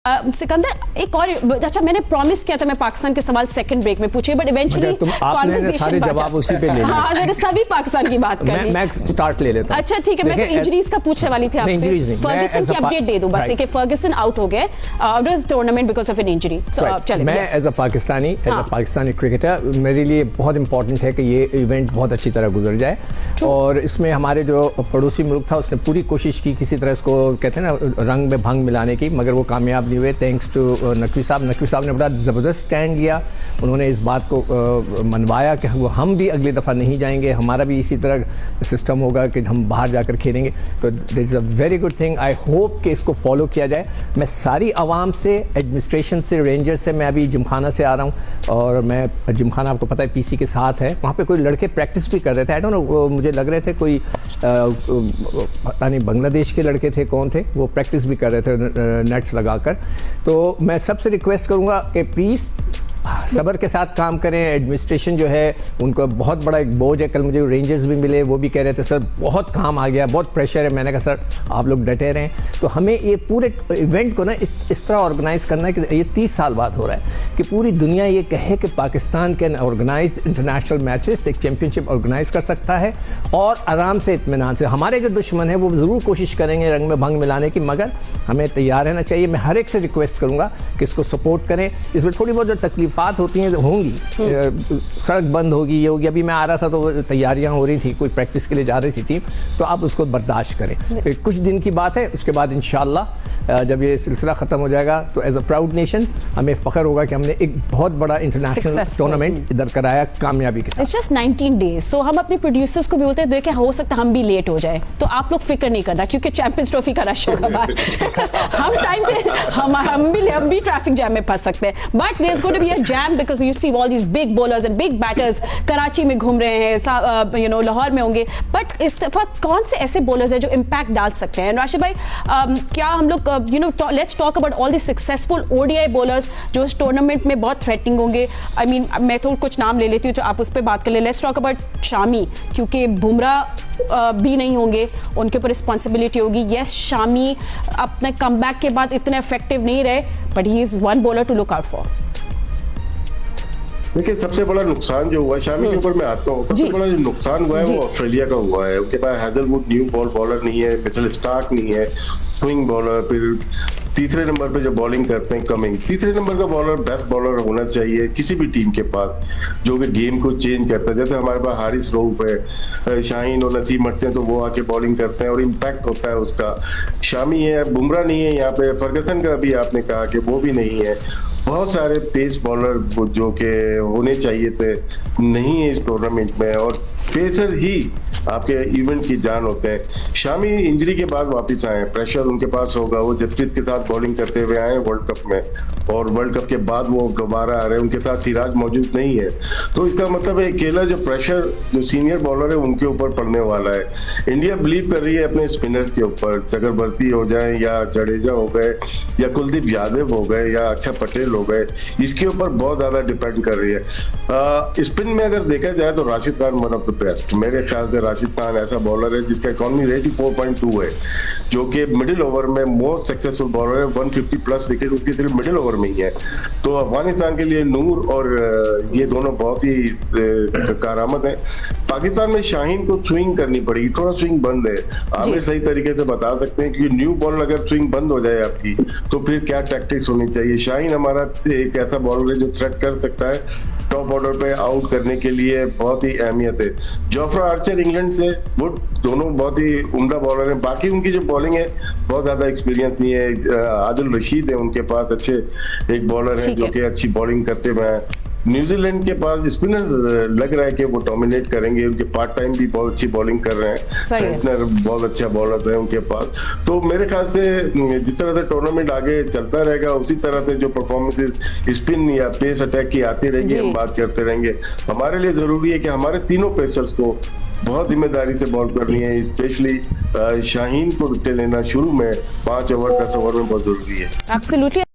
सिकंदर एक और, अच्छा मैंने प्रॉमिस किया था मैं पाकिस्तान के सवाल सेकंड ब्रेक में पूछे, बट इवेंचुअली सारे जवाब उसी पे ले लिए। हाँ, मैंने सभी पाकिस्तान की बात करनी। मैं स्टार्ट ले लेता हूं। अच्छा ठीक है, मैं तो इंजरीज का पूछने वाली थी आपसे। फर्गसन की अपडेट दे दूं बस कि फर्गसन आउट हो गए out of tournament because of an injury. So चलिए, मैं एज अ पाकिस्तानी क्रिकेटर, मेरे लिए बहुत इंपॉर्टेंट है कि ये इवेंट बहुत अच्छी तरह गुजर जाए, और इसमें हमारे जो पड़ोसी मुल्क था उसने पूरी कोशिश की किसी तरह इसको कहते हैं ना रंग में भंग मिलाने की, मगर वो कामयाब नहीं हुए थैंक्स टू नकवी साहब ने बड़ा ज़बरदस्त स्टैंड लिया। उन्होंने इस बात को मनवाया कि हम भी अगली दफ़ा नहीं जाएंगे, हमारा भी इसी तरह सिस्टम होगा कि हम बाहर जाकर खेलेंगे। तो this is a very good thing. I hope कि इसको फॉलो किया जाए। मैं सारी आवाम से, एडमिनिस्ट्रेशन से, रेंजर से, मैं अभी जिमखाना से आ रहा हूँ, और मैं जिमखाना आपको पता है पीसी के साथ है, वहाँ पे कोई लड़के प्रैक्टिस भी कर रहे थे। आई डोंट नो, मुझे लग रहे थे कोई पता नहीं बांग्लादेश के लड़के थे, कौन थे, वो प्रैक्टिस भी कर रहे थे नेट्स लगाकर। तो मैं सबसे रिक्वेस्ट करूँगा कि प्लीज़ सब्र के साथ काम करें। एडमिनिस्ट्रेशन जो है उनको बहुत बड़ा एक बोझ है। कल मुझे रेंजर्स भी मिले, वो भी कह रहे थे सर बहुत काम आ गया, बहुत प्रेशर है। मैंने कहा सर आप लोग डटे रहें। तो हमें ये पूरे इवेंट को ना इस तरह ऑर्गेनाइज करना है कि ये 30 साल बाद हो रहा है कि पूरी दुनिया ये कहे कि Pakistan can organise international matches, एक चैम्पियनशिप ऑर्गेनाइज कर सकता है, और आराम से इत्मीनान से। हमारे जो दुश्मन है वो ज़रूर कोशिश करेंगे रंग में भंग मिलाने की, मगर हमें तैयार रहना चाहिए। मैं हर एक से रिक्वेस्ट करूँगा कि इसको सपोर्ट करें। इसमें थोड़ी बहुत जो तकलीफ बात होती हैं होंगी, सड़क बंद होगी, ये होगी। अभी मैं आ रहा था तो तैयारियां हो रही थी, कोई प्रैक्टिस के लिए जा रही थी टीम, तो आप उसको बर्दाश्त करें। कुछ दिन की बात है, उसके बाद इंशाल्लाह जब ये सिलसिला ख़त्म हो जाएगा तो एज अ प्राउड नेशन हमें फ़ख्र होगा कि हमने एक बहुत बड़ा इंटरनेशनल टूर्नामेंट इधर कराया कामयाबी के साथ। It's just 19 days. सो हम अपने प्रोड्यूसर्स को भी बोलते हैं देखें हो सकता है हम भी लेट हो जाए, तो आप लोग फिक्र नहीं करना, क्योंकि चैंपियंस ट्रॉफी का रश होगा बाहर। हम टाइम पे हम भी ट्रैफिक जैम में फंस सकते हैं, but there is going to be a jam because you see all these big bowlers and big batters Karachi में घूम रहे हैं, यू नो लाहौर में होंगे, बट इस दफा कौन से ऐसे बॉलर्स हैं जो इम्पैक्ट डाल सकते हैं? राशिद भाई, क्या हम लोग you know let's talk about all the successful ODI bowlers जो इस टूर्नामेंट में बहुत थ्रेटनिंग होंगे। आई मीन मैं तो कुछ नाम ले लेती हूँ, तो आप उस पर बात कर ले। लेट्स टॉक अबाउट शामी, क्योंकि बुमराह भी नहीं होंगे, उनके ऊपर रिस्पॉन्सिबिलिटी होगी। यस, शामी अपने कमबैक के बाद इतने इफेक्टिव नहीं रहे, but he is one bowler to look out for. देखिए, सबसे बड़ा नुकसान जो हुआ शामी के ऊपर मैं आता हूँ, सबसे बड़ा जो नुकसान हुआ है वो ऑस्ट्रेलिया का हुआ है। उनके पास हैजलवुड न्यू बॉल बॉलर नहीं है, मिचेल स्टार्क नहीं है, स्विंग बॉलर। फिर तीसरे नंबर पे जो बॉलिंग करते हैं कमिंग, तीसरे नंबर का बॉलर बेस्ट बॉलर होना चाहिए किसी भी टीम के पास, जो कि गेम को चेंज करता है। जैसे हमारे पास हारिस रऊफ है, शाहीन और नसीम मरते हैं तो वो आके बॉलिंग करते हैं और इम्पैक्ट होता है उसका। शामी है, बुमराह नहीं है यहाँ पे, फर्गसन का भी आपने कहा कि वो भी नहीं है। बहुत सारे पेस बॉलर जो के होने चाहिए थे नहीं है इस टूर्नामेंट में, और पेसर ही आपके इवेंट की जान होते हैं। शामी इंजरी के बाद वापस आए, प्रेशर उनके पास होगा। वो जसप्रीत के साथ बॉलिंग करते हुए आए वर्ल्ड कप में, और वर्ल्ड कप के बाद वो दोबारा आ रहे हैं, उनके साथ सिराज मौजूद नहीं है। तो इसका मतलब है अकेला जो प्रेशर जो सीनियर बॉलर है उनके ऊपर पड़ने वाला है। इंडिया बिलीव कर रही है अपने स्पिनर्स के ऊपर, चक्रवर्ती हो जाए या जडेजा हो गए या कुलदीप यादव हो गए या अक्षर पटेल हो गए, इसके ऊपर बहुत ज्यादा डिपेंड कर रही है। स्पिन में अगर देखा जाए तो Rashid Khan one of the best, मेरे ख्याल से राशिद खान ऐसा बॉलर है जिसका इकोनॉमी रेट 4.2 है, जो कि मिडिल ओवर में मोस्ट सक्सेसफुल बॉलर है। 150 प्लस विकेट उसकी सिर्फ मिडिल ओवर में ही है। तो अफगानिस्तान के लिए नूर और ये दोनों बहुत ही कारामद है। पाकिस्तान में शाहीन को स्विंग करनी पड़ेगी, थोड़ा स्विंग बंद है। आमिर सही तरीके से बता सकते हैं कि न्यू बॉल अगर स्विंग बंद हो जाए आपकी तो फिर क्या टैक्टिक्स होनी चाहिए। शाहीन हमारा एक ऐसा बॉलर है जो थ्रेट कर सकता है, टॉप ऑर्डर पे आउट करने के लिए बहुत ही अहमियत है। जोफ्रा आर्चर इंग्लैंड से, वो दोनों बहुत ही उम्दा बॉलर हैं। बाकी उनकी जो बॉलिंग है बहुत ज्यादा एक्सपीरियंस नहीं है। आदिल रशीद है उनके पास, अच्छे एक बॉलर है जो कि अच्छी बॉलिंग करते हुए। न्यूजीलैंड के पास स्पिनर लग रहा है कि वो डोमिनेट करेंगे, उनके पार्ट टाइम भी बहुत अच्छी बॉलिंग कर रहे हैं। सेंटनर बहुत अच्छा बॉलर है उनके पास। तो मेरे ख्याल से जिस तरह से टूर्नामेंट आगे चलता रहेगा उसी तरह से जो परफॉर्मेंस स्पिन या पेस अटैक की आती रहेगी, हम बात करते रहेंगे। हमारे लिए जरूरी है कि हमारे तीनों पेसर्स को बहुत जिम्मेदारी से बॉल करनी है, स्पेशली शाहीन को विकेट लेना शुरू में 5 ओवर 10 ओवर में बहुत जरूरी है। एब्सोल्युटली।